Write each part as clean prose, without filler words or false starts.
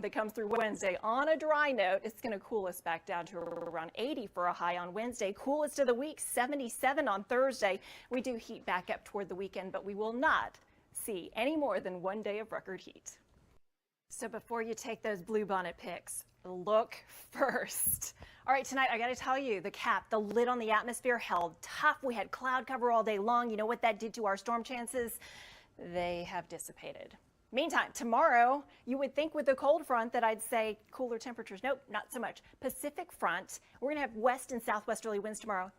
that comes through Wednesday. On a dry note, it's going to cool us back down to around 80 for a high on Wednesday. Coolest of the week, 77 on Thursday. We do heat back up toward the weekend, but we will not see any more than 1 day of record heat. So before you take those bluebonnet pics, look first. All right, tonight I got to tell you, the cap, the lid on the atmosphere held tough. We had cloud cover all day long. You know what that did to our storm chances? They have dissipated. Meantime, tomorrow, you would think with the cold front that I'd say cooler temperatures. Nope, not so much. Pacific front, we're going to have west and southwesterly winds tomorrow.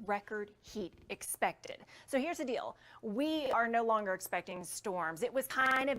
Record heat expected. So here's the deal. We are no longer expecting storms. It was kind of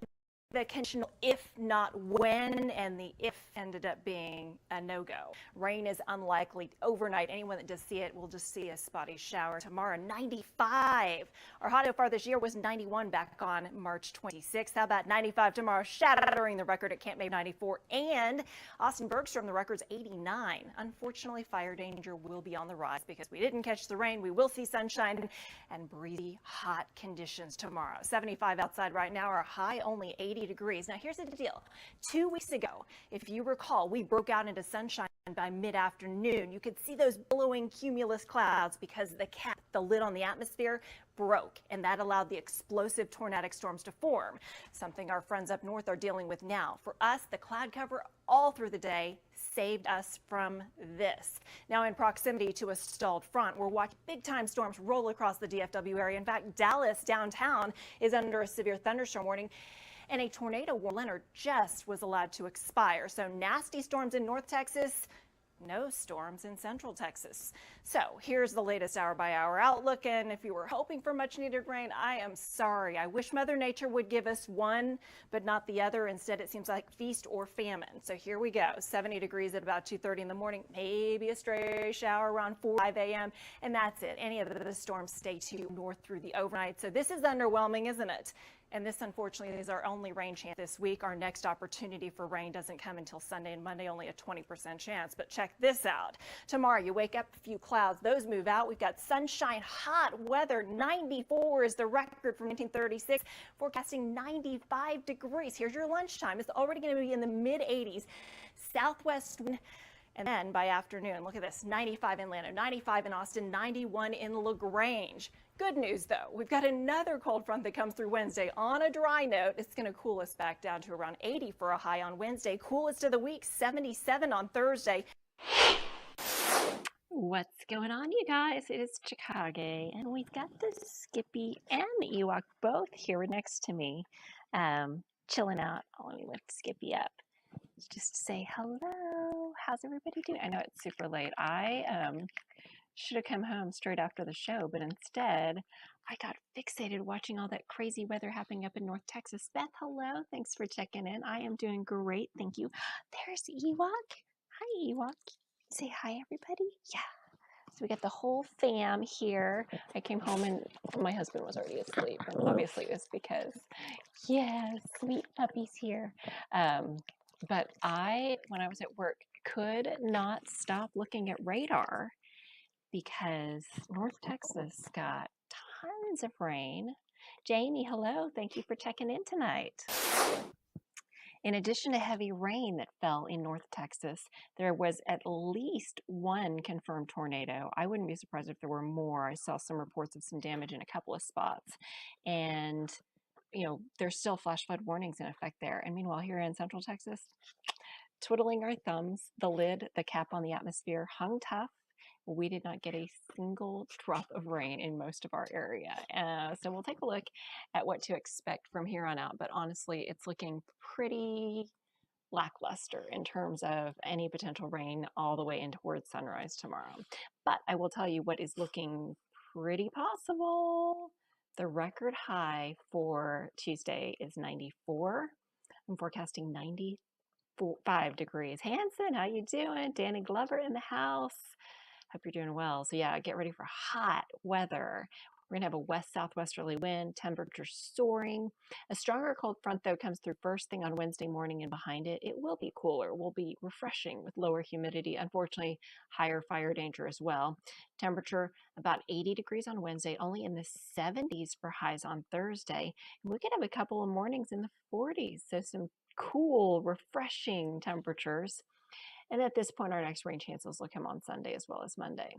the conditional if not when, and the if ended up being a no-go. Rain is unlikely overnight. Anyone that does see it will just see a spotty shower tomorrow. 95. Our high so far this year was 91 back on March 26th. How about 95 tomorrow, shattering the record at Camp May 94, and Austin Bergstrom, the record's 89. Unfortunately, fire danger will be on the rise because we didn't catch the rain. We will see sunshine and breezy, hot conditions tomorrow. 75 outside right now, our high only 80 degrees. Now here's the deal. 2 weeks ago, if you recall, we broke out into sunshine by mid-afternoon. You could see those billowing cumulus clouds because the cap, the lid on the atmosphere, broke, and that allowed the explosive tornadic storms to form, something our friends up north are dealing with now. For us, the cloud cover all through the day saved us from this. Now, in proximity to a stalled front, we're watching big-time storms roll across the DFW area. In fact, Dallas downtown is under a severe thunderstorm warning, and a tornado warning Leonard just was allowed to expire. So nasty storms in North Texas, no storms in Central Texas. So here's the latest hour-by-hour outlook, and if you were hoping for much-needed rain, I am sorry. I wish Mother Nature would give us one, but not the other. Instead, it seems like feast or famine. So here we go. 70 degrees at about 2:30 in the morning, maybe a stray shower around 5 a.m., and that's it. Any of the storms stay to north through the overnight. So this is underwhelming, isn't it? And this, unfortunately, is our only rain chance this week. Our next opportunity for rain doesn't come until Sunday and Monday, only a 20% chance. But check this out. Tomorrow, you wake up, a few clouds. Those move out. We've got sunshine, hot weather. 94 is the record from 1936. Forecasting 95 degrees. Here's your lunchtime. It's already going to be in the mid-80s. Southwest wind. And then by afternoon, look at this, 95 in Atlanta, 95 in Austin, 91 in LaGrange. Good news, though. We've got another cold front that comes through Wednesday. On a dry note, it's going to cool us back down to around 80 for a high on Wednesday. Coolest of the week, 77 on Thursday. What's going on, you guys? It is Chicago, and we've got the Skippy and the Ewok both here next to me, chilling out. Oh, let me lift Skippy up just to say hello. How's everybody doing? I know it's super late. I should have come home straight after the show, but instead I got fixated watching all that crazy weather happening up in North Texas. Beth, hello. Thanks for checking in. I am doing great. Thank you. There's Ewok. Hi, Ewok. Say hi, everybody. Yeah. So we got the whole fam here. I came home and my husband was already asleep, and obviously it was because, yeah, sweet puppies here. But when I was at work, could not stop looking at radar because North Texas got tons of rain. Jamie, hello. Thank you for checking in tonight. In addition to heavy rain that fell in North Texas, there was at least one confirmed tornado. I wouldn't be surprised if there were more. I saw some reports of some damage in a couple of spots. And you know, there's still flash flood warnings in effect there. And meanwhile, here in Central Texas, twiddling our thumbs, the lid, the cap on the atmosphere hung tough. We did not get a single drop of rain in most of our area. So we'll take a look at what to expect from here on out. But honestly, it's looking pretty lackluster in terms of any potential rain all the way in towards sunrise tomorrow. But I will tell you what is looking pretty possible. The record high for Tuesday is 94. I'm forecasting 95 degrees. Hanson, how you doing? Danny Glover in the house. Hope you're doing well. So yeah, get ready for hot weather. We're going to have a west-southwesterly wind, temperatures soaring. A stronger cold front, though, comes through first thing on Wednesday morning, and behind it, it will be cooler. Will be refreshing with lower humidity. Unfortunately, higher fire danger as well. Temperature about 80 degrees on Wednesday, only in the 70s for highs on Thursday. And we could have a couple of mornings in the 40s, so some cool, refreshing temperatures. And at this point, our next rain chances will come on Sunday as well as Monday.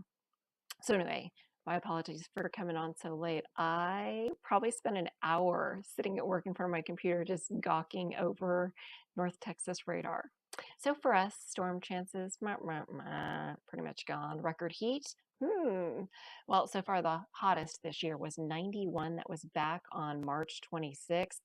So anyway, my apologies for coming on so late. I probably spent an hour sitting at work in front of my computer just gawking over North Texas radar. So for us, storm chances, pretty much gone. Record heat, well, so far the hottest this year was 91. That was back on March 26th.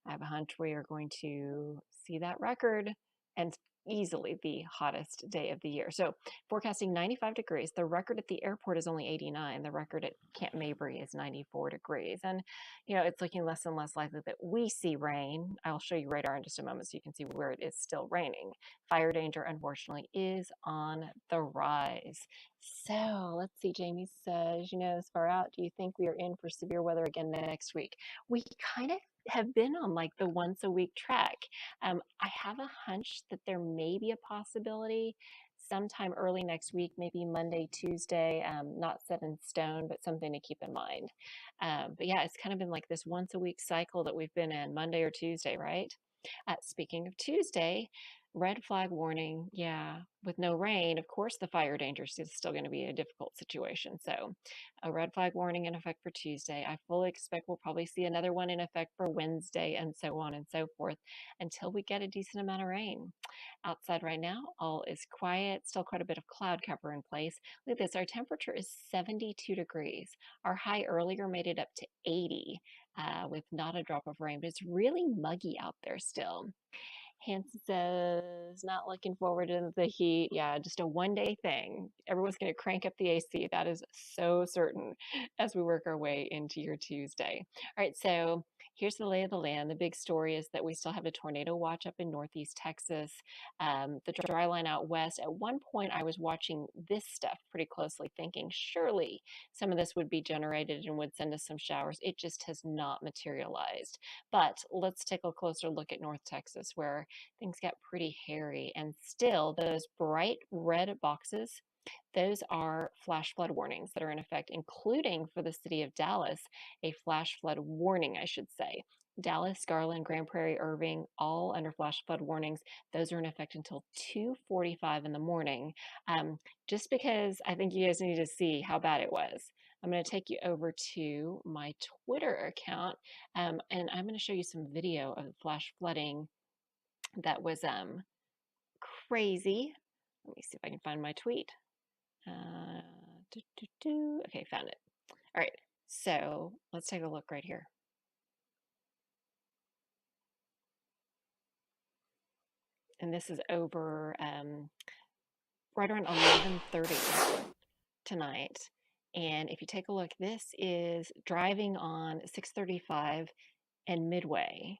I have a hunch we are going to see that record and easily the hottest day of the year. So forecasting 95 degrees. The record at the airport is only 89. The record at Camp Mabry is 94 degrees. And, it's looking less and less likely that we see rain. I'll show you radar in just a moment so you can see where it is still raining. Fire danger, unfortunately, is on the rise. So let's see. Jamie says, as far out, do you think we are in for severe weather again next week? We kind of have been on like the once a week track. I have a hunch that there may be a possibility sometime early next week, maybe Monday, Tuesday, not set in stone, but something to keep in mind. But yeah, it's kind of been like this once a week cycle that we've been in, Monday or Tuesday, right? Speaking of Tuesday, red flag warning. Yeah, with no rain, of course, the fire danger is still going to be a difficult situation. So, a red flag warning in effect for Tuesday. I fully expect we'll probably see another one in effect for Wednesday, and so on and so forth until we get a decent amount of rain. Outside right now, all is quiet, still quite a bit of cloud cover in place. Look at this, our temperature is 72 degrees. Our high earlier made it up to 80 with not a drop of rain, but it's really muggy out there still. Hanson says, not looking forward to the heat. Yeah, just a one-day thing. Everyone's going to crank up the AC. That is so certain as we work our way into your Tuesday. All right, so here's the lay of the land. The big story is that we still have a tornado watch up in Northeast Texas. The dry line out west. At one point, I was watching this stuff pretty closely, thinking surely some of this would be generated and would send us some showers. It just has not materialized. But let's take a closer look at North Texas, where things got pretty hairy. And still, those bright red boxes, those are flash flood warnings that are in effect, including for the city of Dallas, a flash flood warning, I should say. Dallas, Garland, Grand Prairie, Irving, all under flash flood warnings. Those are in effect until 2:45 in the morning. Just because I think you guys need to see how bad it was. I'm going to take you over to my Twitter account, and I'm going to show you some video of the flash flooding that was crazy. Let me see if I can find my tweet. Okay, found it. All right, so let's take a look right here. And this is over right around 11:30 tonight. And if you take a look, this is driving on 635 and Midway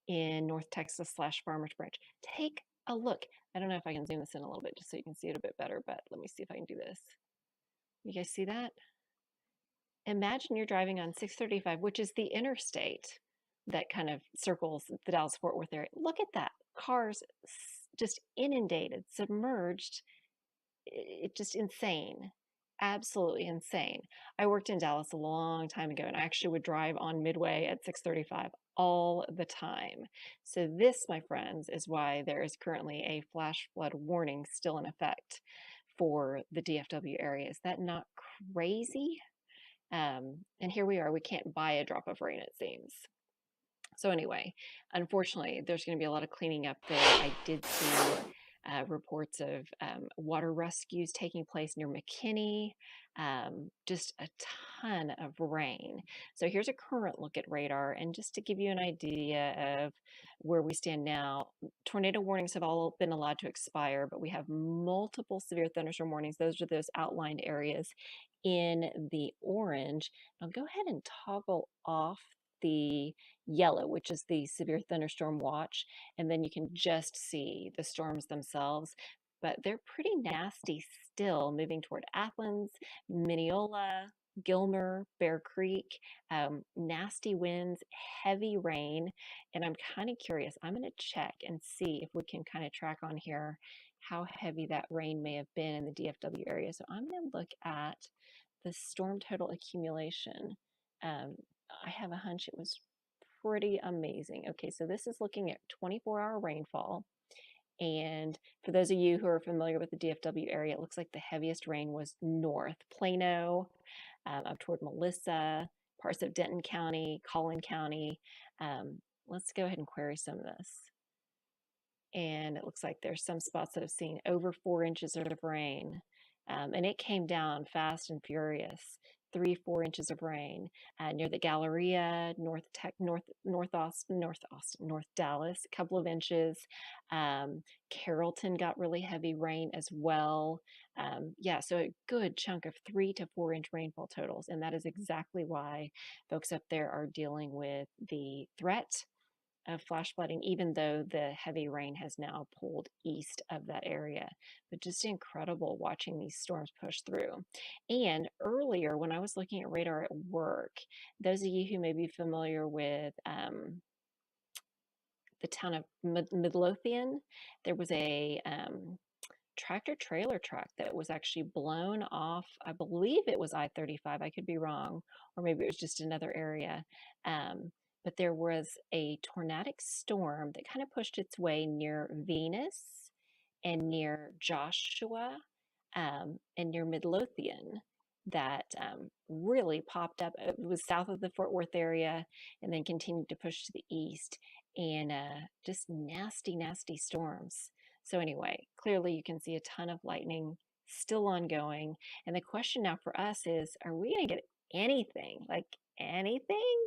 in North Texas / Farmers Branch. Take a look. I don't know if I can zoom this in a little bit just so you can see it a bit better, but let me see if I can do this. You guys see that? Imagine you're driving on 635, which is the interstate that kind of circles the Dallas-Fort Worth area. Look at that. Cars just inundated, submerged. It's just insane. Absolutely insane. I worked in Dallas a long time ago, and I actually would drive on Midway at 635 all the time. So this, my friends, is why there is currently a flash flood warning still in effect for the DFW area. Is that not crazy? And here we are. We can't buy a drop of rain, it seems. So anyway, unfortunately, there's going to be a lot of cleaning up there. I did see reports of water rescues taking place near McKinney, just a ton of rain. So here's a current look at radar, and just to give you an idea of where we stand now, tornado warnings have all been allowed to expire, but we have multiple severe thunderstorm warnings. Those are those outlined areas in the orange. I'll go ahead and toggle off the yellow, which is the severe thunderstorm watch, and then you can just see the storms themselves. But they're pretty nasty still, moving toward Athens, Mineola, Gilmer, Bear Creek. Nasty winds, heavy rain, and I'm kind of curious. I'm going to check and see if we can kind of track on here how heavy that rain may have been in the DFW area. So I'm going to look at the storm total accumulation. I have a hunch it was pretty amazing. Okay, so this is looking at 24-hour rainfall. And for those of you who are familiar with the DFW area, it looks like the heaviest rain was north, Plano, up toward Melissa, parts of Denton County, Collin County. Let's go ahead and query some of this. And it looks like there's some spots that have seen over 4 inches of rain. And it came down fast and furious. 3-4 inches of rain near the Galleria, North Dallas, a couple of inches. Carrollton got really heavy rain as well. Yeah, so a good chunk of 3 to 4 inch rainfall totals, and that is exactly why folks up there are dealing with the threat of flash flooding, even though the heavy rain has now pulled east of that area. But just incredible watching these storms push through. And earlier, when I was looking at radar at work, those of you who may be familiar with the town of Midlothian, there was a tractor trailer truck that was actually blown off. I believe it was I-35. I could be wrong, or maybe it was just another area. But there was a tornadic storm that kind of pushed its way near Venus and near Joshua and near Midlothian that really popped up. It was south of the Fort Worth area and then continued to push to the east, and just nasty, nasty storms. So anyway, clearly you can see a ton of lightning still ongoing. And the question now for us is, are we going to get anything, like anything?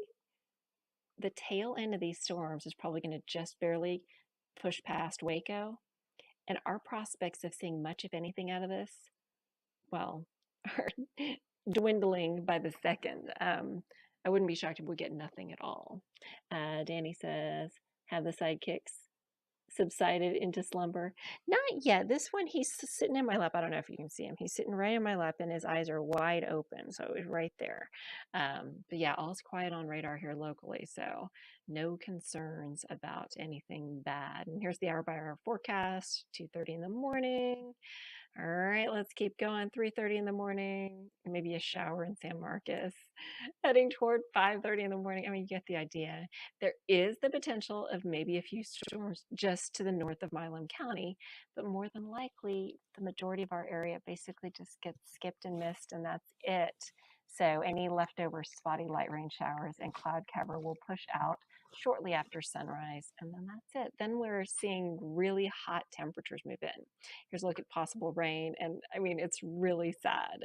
The tail end of these storms is probably going to just barely push past Waco. And our prospects of seeing much, if anything, out of this, well, are dwindling by the second. I wouldn't be shocked if we get nothing at all. Danny says, have the sidekicks subsided into slumber? Not yet. This one, he's sitting in my lap. I don't know if you can see him. He's sitting right in my lap and his eyes are wide open. So it's right there. But yeah, all's quiet on radar here locally. So no concerns about anything bad. And here's the hour by hour forecast, 2:30 in the morning. All right, let's keep going. 3:30 in the morning, maybe a shower in San Marcos, heading toward 5:30 in the morning. I mean, you get the idea. There is the potential of maybe a few storms just to the north of Milam County, but more than likely, the majority of our area basically just gets skipped and missed, and that's it. So any leftover spotty light rain showers and cloud cover will push out shortly after sunrise, and then that's it. Then we're seeing really hot temperatures move in. Here's a look at possible rain, and I mean, it's really sad.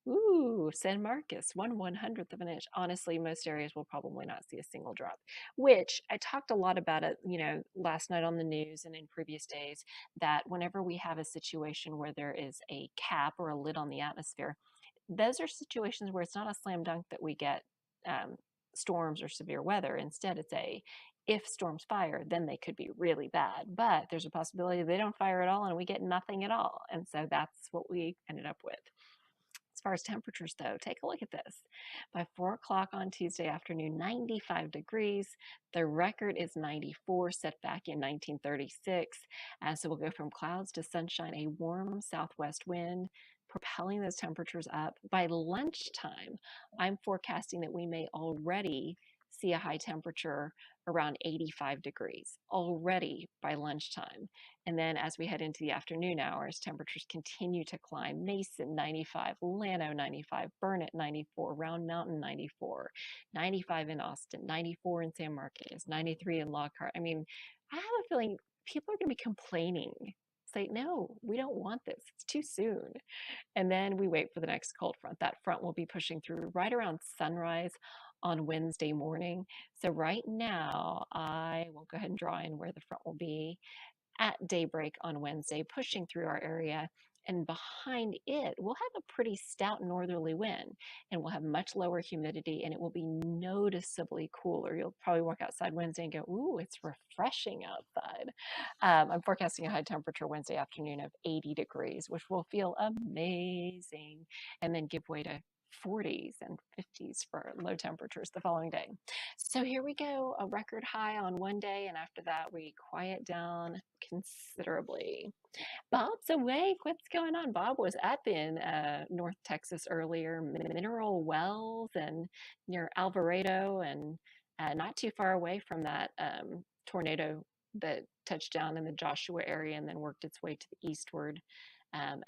Ooh, San Marcos, 1/100th of an inch. Honestly, most areas will probably not see a single drop, which I talked a lot about it, last night on the news and in previous days, that whenever we have a situation where there is a cap or a lid on the atmosphere, those are situations where it's not a slam dunk that we get storms or severe weather. Instead, it's if storms fire, then they could be really bad. But there's a possibility they don't fire at all and we get nothing at all. And so that's what we ended up with. As far as temperatures, though, take a look at this. By 4 o'clock on Tuesday afternoon, 95 degrees. The record is 94, set back in 1936. So we'll go from clouds to sunshine, a warm southwest wind propelling those temperatures up. By lunchtime, I'm forecasting that we may already see a high temperature around 85 degrees already by lunchtime. And then as we head into the afternoon hours, temperatures continue to climb. Mason 95, Llano 95, Burnett 94, Round Mountain 94, 95 in Austin, 94 in San Marcos, 93 in Lockhart. I mean, I have a feeling people are going to be complaining. It's like, no, we don't want this. It's too soon. And then we wait for the next cold front. That front will be pushing through right around sunrise on Wednesday morning. So right now, I will go ahead and draw in where the front will be at daybreak on Wednesday, pushing through our area. And behind it, we'll have a pretty stout northerly wind, and we'll have much lower humidity, and it will be noticeably cooler. You'll probably walk outside Wednesday and go, ooh, it's refreshing outside. I'm forecasting a high temperature Wednesday afternoon of 80 degrees, which will feel amazing, and then give way to 40s and 50s for low temperatures the following day. So here we go, a record high on one day, and after that we quiet down considerably. Bob's awake. What's going on? Bob was up in North Texas earlier, Mineral Wells and near Alvarado, and not too far away from that tornado that touched down in the Joshua area and then worked its way to the eastward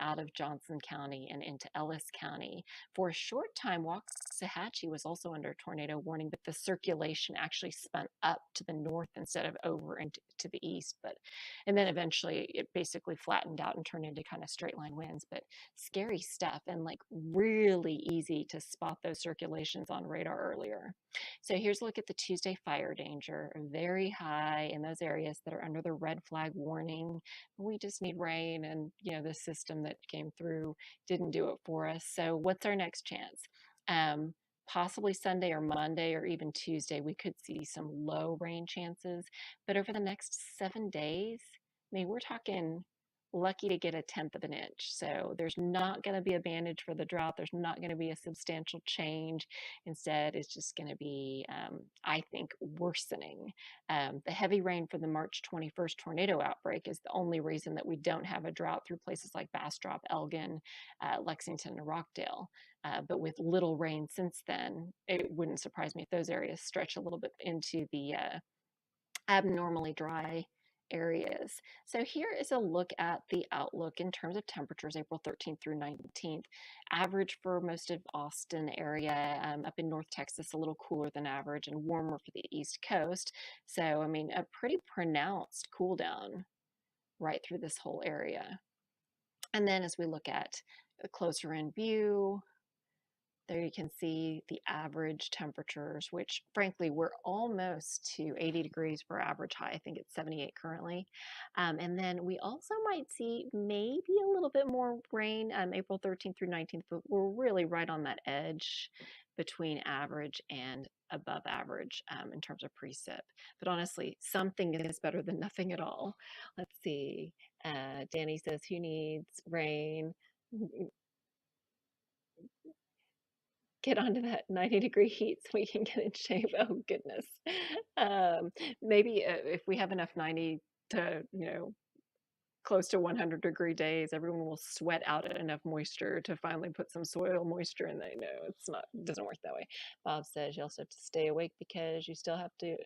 out of Johnson County and into Ellis County. For a short time, Waxahachie was also under tornado warning, but the circulation actually spun up to the north instead of over into to the east. And then eventually it basically flattened out and turned into kind of straight line winds. But scary stuff, and like really easy to spot those circulations on radar earlier. So here's a look at the Tuesday fire danger, very high in those areas that are under the red flag warning. We just need rain, and the system that came through didn't do it for us. So what's our next chance? Possibly Sunday or Monday or even Tuesday, we could see some low rain chances. But over the next 7 days, I mean, we're talking lucky to get a tenth of an inch. So there's not going to be a bandage for the drought. There's not going to be a substantial change. Instead, it's just going to be, I think, worsening. The heavy rain for the March 21st tornado outbreak is the only reason that we don't have a drought through places like Bastrop, Elgin, Lexington, and Rockdale. But with little rain since then, it wouldn't surprise me if those areas stretch a little bit into the abnormally dry areas. So here is a look at the outlook in terms of temperatures, April 13th through 19th. Average for most of Austin area, up in North Texas, a little cooler than average and warmer for the East Coast. So, I mean, a pretty pronounced cool down right through this whole area. And then as we look at a closer in view, there you can see the average temperatures, which frankly, we're almost to 80 degrees for average high. I think it's 78 currently. And then we also might see maybe a little bit more rain April 13th through 19th, but we're really right on that edge between average and above average in terms of precip. But honestly, something is better than nothing at all. Let's see. Danny says, who needs rain? Get onto that 90-degree heat so we can get in shape. Oh, goodness. Maybe if we have enough 90 to, close to 100-degree days, everyone will sweat out enough moisture to finally put some soil moisture in there. No, it doesn't work that way. Bob says you also have to stay awake because you still have to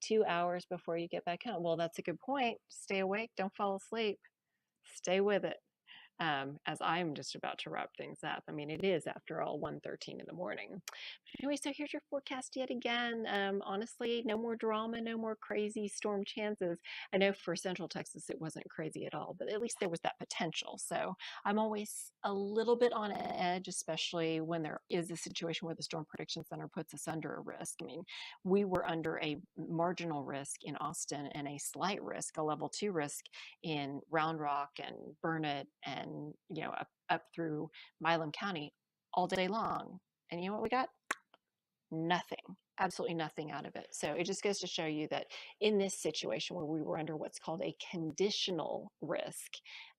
2 hours before you get back home. Well, that's a good point. Stay awake. Don't fall asleep. Stay with it. As I'm just about to wrap things up. I mean, it is, after all, 1:13 in the morning. Anyway, so here's your forecast yet again. Honestly, no more drama, no more crazy storm chances. I know for Central Texas it wasn't crazy at all, but at least there was that potential. So I'm always a little bit on edge, especially when there is a situation where the Storm Prediction Center puts us under a risk. I mean, we were under a marginal risk in Austin and a slight risk, a level 2 risk in Round Rock and Burnett and up through Milam County all day long. And you know what we got? Nothing, absolutely nothing out of it. So it just goes to show you that in this situation where we were under what's called a conditional risk,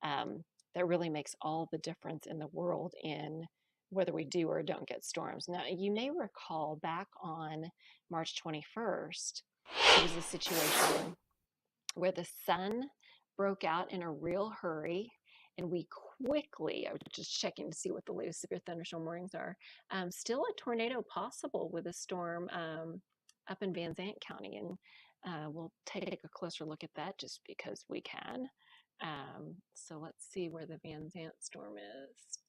that really makes all the difference in the world in whether we do or don't get storms. Now, you may recall back on March 21st, it was a situation where the sun broke out in a real hurry, and we quickly, I was just checking to see what the latest severe thunderstorm warnings are, still a tornado possible with a storm up in Van Zant County. And we'll take a closer look at that just because we can. So let's see where the Van Zant storm is.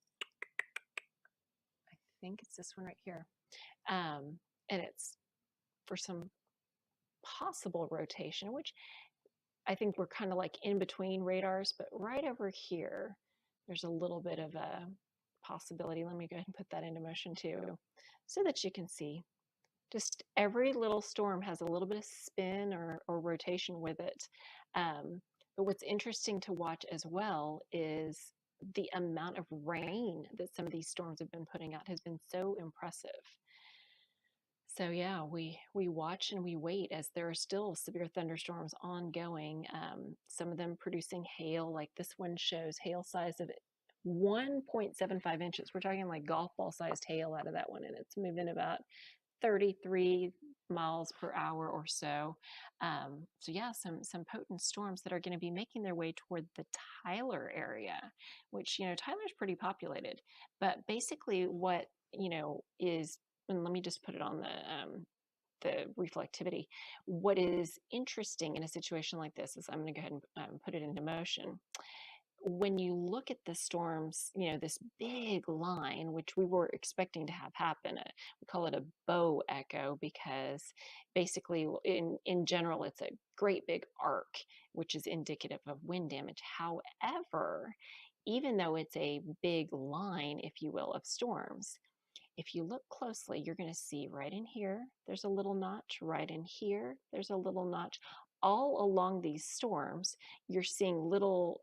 I think it's this one right here. And it's for some possible rotation, which I think we're kind of like in between radars, but right over here, there's a little bit of a possibility. Let me go ahead and put that into motion too, so that you can see. Just every little storm has a little bit of spin or rotation with it. But what's interesting to watch as well is the amount of rain that some of these storms have been putting out has been so impressive. So yeah, we watch and we wait as there are still severe thunderstorms ongoing. Some of them producing hail, like this one shows hail size of 1.75 inches. We're talking like golf ball sized hail out of that one, and it's moving about 33 miles per hour or so. So yeah, some potent storms that are going to be making their way toward the Tyler area, which Tyler's pretty populated. But basically, what is, and let me just put it on the the reflectivity. What is interesting in a situation like this is I'm going to go ahead and put it into motion. When you look at the storms, this big line, which we were expecting to have happen, we call it a bow echo because basically in general, it's a great big arc, which is indicative of wind damage. However, even though it's a big line, if you will, of storms, if you look closely, you're going to see right in here, there's a little notch, right in here, there's a little notch. All along these storms, you're seeing little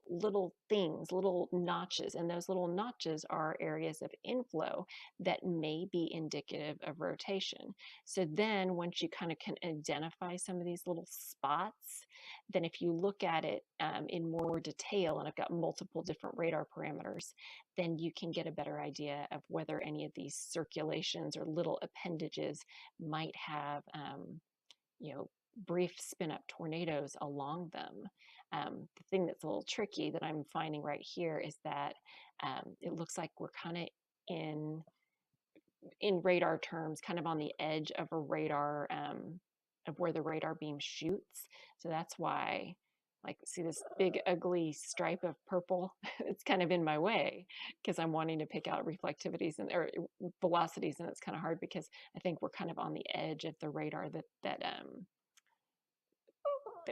things, little notches, and those little notches are areas of inflow that may be indicative of rotation. So then once you kind of can identify some of these little spots, then if you look at it in more detail, and I've got multiple different radar parameters, then you can get a better idea of whether any of these circulations or little appendages might have, brief spin-up tornadoes along them. The thing that's a little tricky that I'm finding right here is that it looks like we're kind of in radar terms, kind of on the edge of a radar, of where the radar beam shoots. So that's why, like, see this big ugly stripe of purple? It's kind of in my way because I'm wanting to pick out reflectivities or velocities, and it's kind of hard because I think we're kind of on the edge of the radar that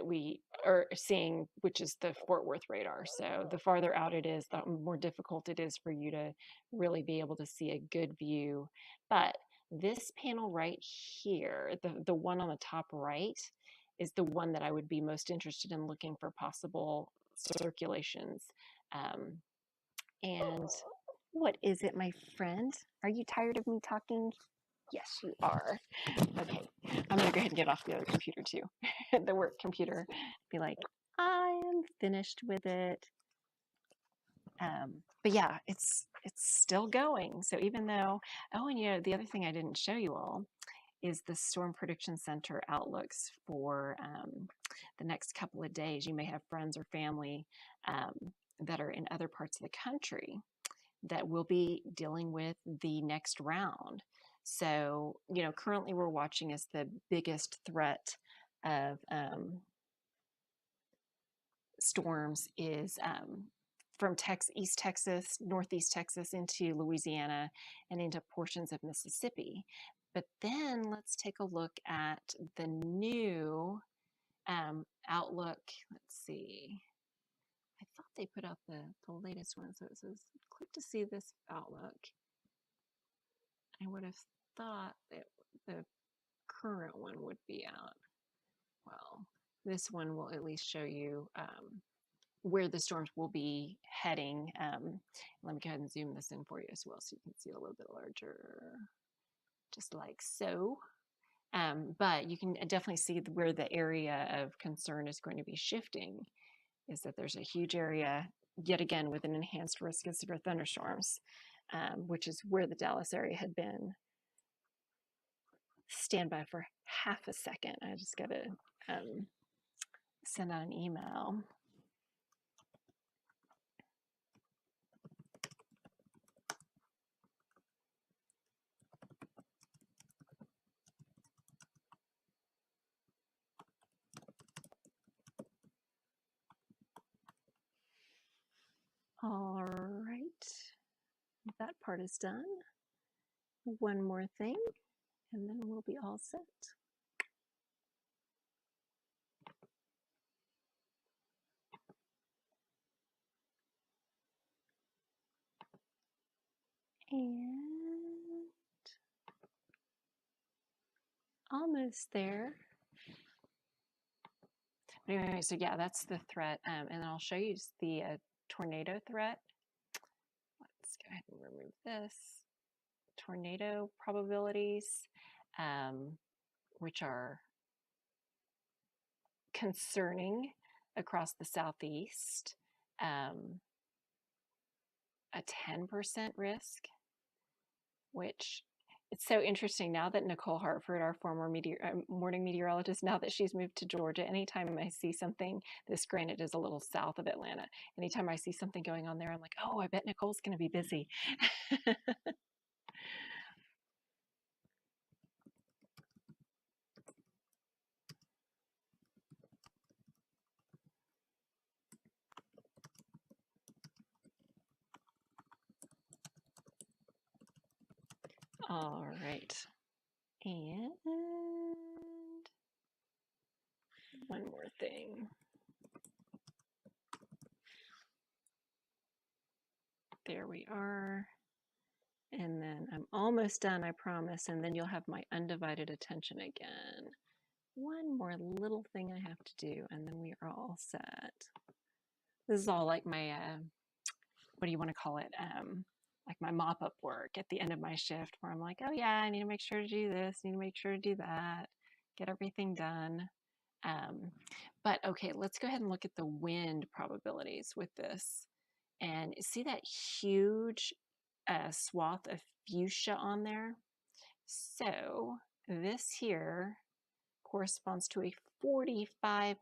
we are seeing, which is the Fort Worth radar. So the farther out it is, the more difficult it is for you to really be able to see a good view. But this panel right here, the one on the top right, is the one that I would be most interested in looking for possible circulations. And what is it, my friend? Are you tired of me talking? Yes, you are. Okay, I'm gonna go ahead and get off the other computer too, the work computer. Be like, I am finished with it. But yeah, it's still going. So even though, oh, and the other thing I didn't show you all is the Storm Prediction Center outlooks for the next couple of days. You may have friends or family that are in other parts of the country that will be dealing with the next round. So, currently we're watching as the biggest threat of storms is from East Texas, Northeast Texas into Louisiana and into portions of Mississippi. But then let's take a look at the new outlook. Let's see. I thought they put out the latest one. So it says, click to see this outlook. I would have thought that the current one would be out. Well, this one will at least show you where the storms will be heading. Let me go ahead and zoom this in for you as well so you can see a little bit larger, just like so. But you can definitely see where the area of concern is going to be shifting, is that there's a huge area, yet again, with an enhanced risk of severe thunderstorms, which is where the Dallas area had been. Stand by for half a second. I just got to send out an email. All right, that part is done. One more thing, and then we'll be all set. And almost there. Anyway, so yeah, that's the threat. And I'll show you the tornado threat. Let's go ahead and remove this. Tornado probabilities, which are concerning across the Southeast. A 10% risk, which it's so interesting now that Nicole Hartford, our former morning meteorologist, now that she's moved to Georgia, anytime I see something, this granted is a little south of Atlanta, anytime I see something going on there, I'm like, oh, I bet Nicole's going to be busy. All right. And one more thing. There we are. And then I'm almost done, I promise. And then you'll have my undivided attention again. One more little thing I have to do, and then we are all set. This is all like my, what do you want to call it? Like my mop-up work at the end of my shift, where I'm like, oh yeah, I need to make sure to do this, need to make sure to do that, get everything done. But okay, let's go ahead and look at the wind probabilities with this. And see that huge swath of fuchsia on there? So this here corresponds to a 45%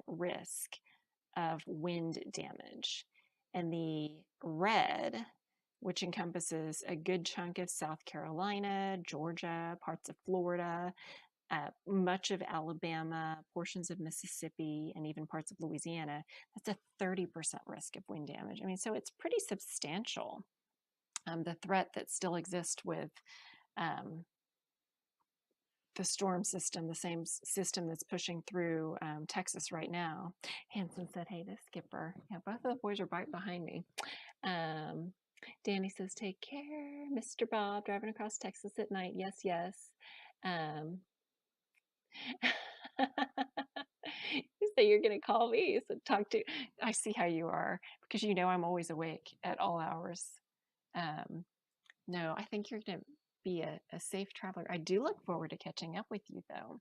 risk of wind damage. And the red, which encompasses a good chunk of South Carolina, Georgia, parts of Florida, much of Alabama, portions of Mississippi, and even parts of Louisiana, that's a 30% risk of wind damage. I mean, so it's pretty substantial. The threat that still exists with the storm system, the same system that's pushing through Texas right now. Hanson said, hey, the skipper. Yeah, both of the boys are right behind me. Danny says, take care. Mr. Bob, driving across Texas at night. Yes, yes. You say you're going to call me. So talk to, I see how you are, because you know I'm always awake at all hours. No, I think you're going to be a safe traveler. I do look forward to catching up with you, though.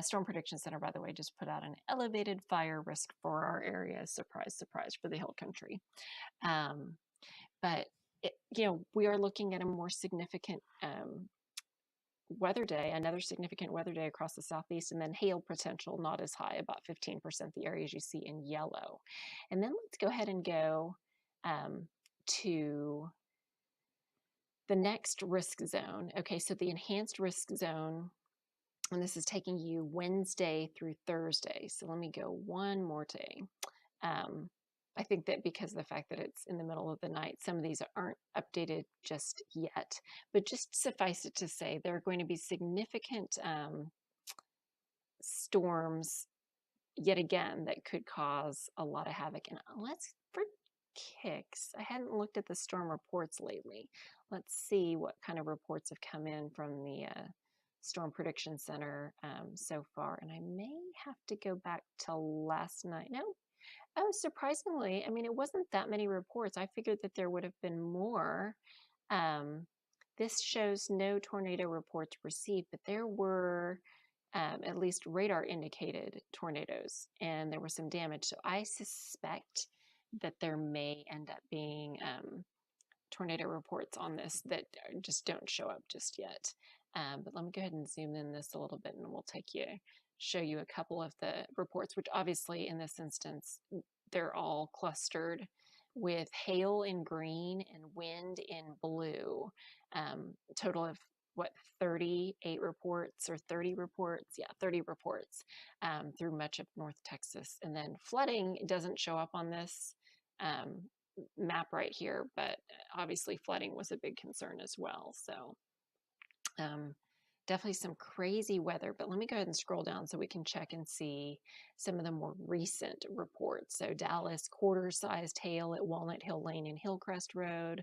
Storm Prediction Center, by the way, just put out an elevated fire risk for our area. Surprise, surprise for the hill country. But, we are looking at a more significant weather day, another significant weather day across the southeast, and then hail potential not as high, about 15%, the areas you see in yellow. And then let's go ahead and go to the next risk zone. Okay, so the enhanced risk zone, and this is taking you Wednesday through Thursday. So let me go one more day. I think that because of the fact that it's in the middle of the night, some of these aren't updated just yet, but just suffice it to say, there are going to be significant storms yet again that could cause a lot of havoc. And let's, for kicks, I hadn't looked at the storm reports lately. Let's see what kind of reports have come in from the Storm Prediction Center so far. And I may have to go back to last night. No. Oh, surprisingly, I mean, it wasn't that many reports. I figured that there would have been more. This shows no tornado reports received, but there were at least radar indicated tornadoes, and there was some damage. So I suspect that there may end up being tornado reports on this that just don't show up just yet. But let me go ahead and zoom in this a little bit, and we'll show you a couple of the reports, which obviously in this instance, they're all clustered with hail in green and wind in blue. Total of 38 reports or 30 reports? Yeah, 30 reports through much of North Texas. And then flooding doesn't show up on this map right here, but obviously flooding was a big concern as well. So definitely some crazy weather, but let me go ahead and scroll down so we can check and see some of the more recent reports. So Dallas, quarter-sized hail at Walnut Hill Lane and Hillcrest Road.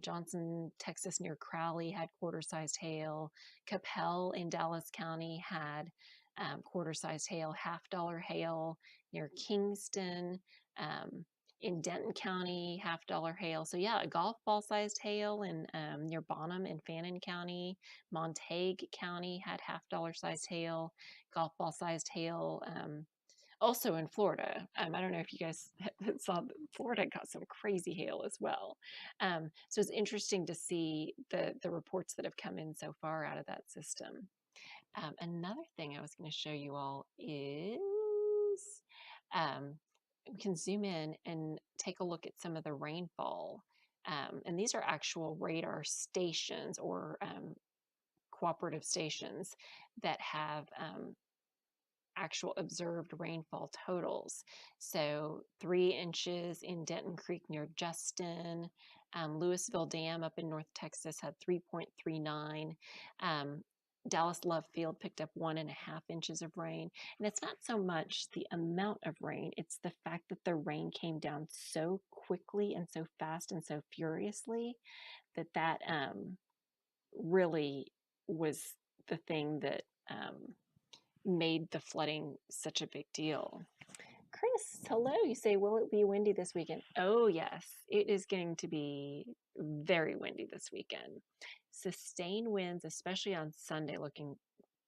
Johnson, Texas near Crowley had quarter-sized hail. Capel in Dallas County had quarter-sized hail, $50 hail near Kingston. In Denton County, $50 hail. So yeah, a golf ball sized hail in near Bonham in Fannin County. Montague County had $50 sized hail, golf ball sized hail. Also in Florida. I don't know if you guys saw that Florida got some crazy hail as well. So it's interesting to see the reports that have come in so far out of that system. Another thing I was going to show you all is we can zoom in and take a look at some of the rainfall. And these are actual radar stations or cooperative stations that have actual observed rainfall totals. So 3 inches in Denton Creek near Justin, Louisville Dam up in North Texas had 3.39. Dallas Love Field picked up 1.5 inches of rain. And it's not so much the amount of rain, it's the fact that the rain came down so quickly and so fast and so furiously that really was the thing that made the flooding such a big deal. Chris, hello. You say, will it be windy this weekend? Oh, yes. It is going to be very windy this weekend. Sustained winds, especially on Sunday, looking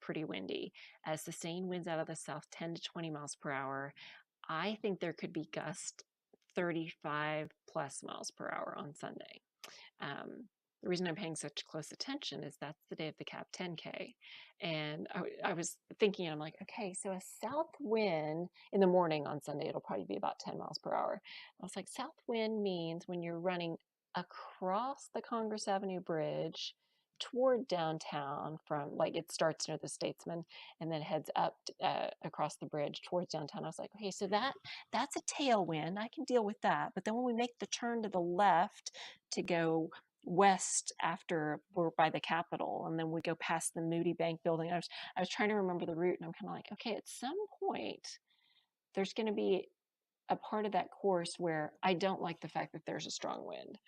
pretty windy. As sustained winds out of the south, 10 to 20 miles per hour. I think there could be gust 35 plus miles per hour on Sunday. The reason I'm paying such close attention is that's the day of the Cap 10K. And I was thinking, I'm like, okay, so a south wind in the morning on Sunday, it'll probably be about 10 miles per hour. I was like, south wind means when you're running across the Congress Avenue Bridge toward downtown from, like, it starts near the Statesman and then heads up across the bridge towards downtown. I was like, okay, so that's a tailwind. I can deal with that. But then when we make the turn to the left to go west after we're by the Capitol, and then we go past the Moody Bank building. I was trying to remember the route, and I'm kind of like, okay, at some point, there's going to be a part of that course where I don't like the fact that there's a strong wind.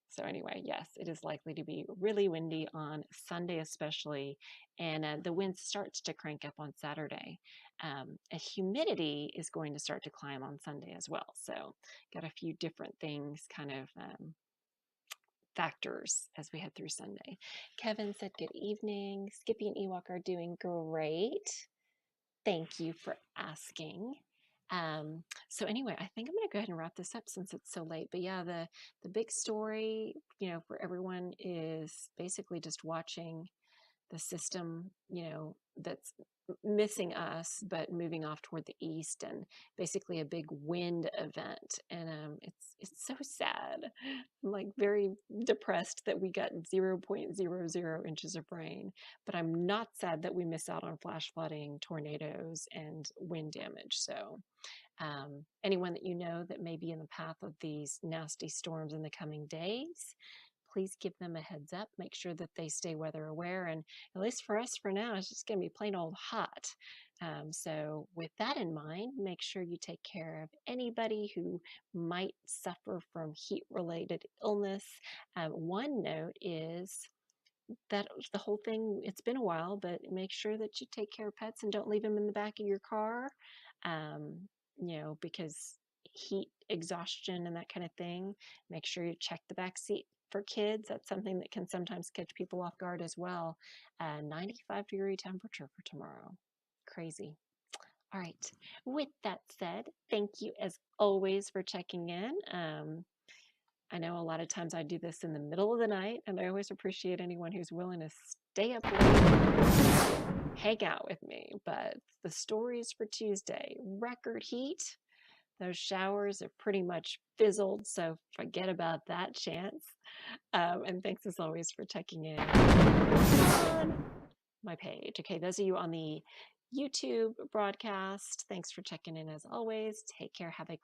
So anyway, yes, it is likely to be really windy on Sunday especially, and the wind starts to crank up on Saturday. Humidity is going to start to climb on Sunday as well. So got a few different things kind of factors as we head through Sunday. Kevin said, good evening. Skippy and Ewok are doing great. Thank you for asking. So anyway, I think I'm going to go ahead and wrap this up since it's so late. But yeah, the big story, for everyone is basically just watching the system, that's missing us, but moving off toward the east, and basically a big wind event. And it's so sad. I'm like very depressed that we got 0.00 inches of rain, but I'm not sad that we miss out on flash flooding, tornadoes, and wind damage. So anyone that you know that may be in the path of these nasty storms in the coming days, please give them a heads up. Make sure that they stay weather aware. And at least for us for now, it's just going to be plain old hot. So with that in mind, make sure you take care of anybody who might suffer from heat-related illness. One note is that the whole thing, it's been a while, but make sure that you take care of pets and don't leave them in the back of your car, because heat exhaustion and that kind of thing. Make sure you check the back seat for kids. That's something that can sometimes catch people off guard as well. 95-degree temperature for tomorrow. Crazy. All right. With that said, thank you as always for checking in. I know a lot of times I do this in the middle of the night, and I always appreciate anyone who's willing to stay up late and hang out with me. But the stories for Tuesday, record heat. Those showers are pretty much fizzled, so forget about that chance. And thanks as always for checking in on my page. Okay, those of you on the YouTube broadcast, thanks for checking in as always. Take care. Have a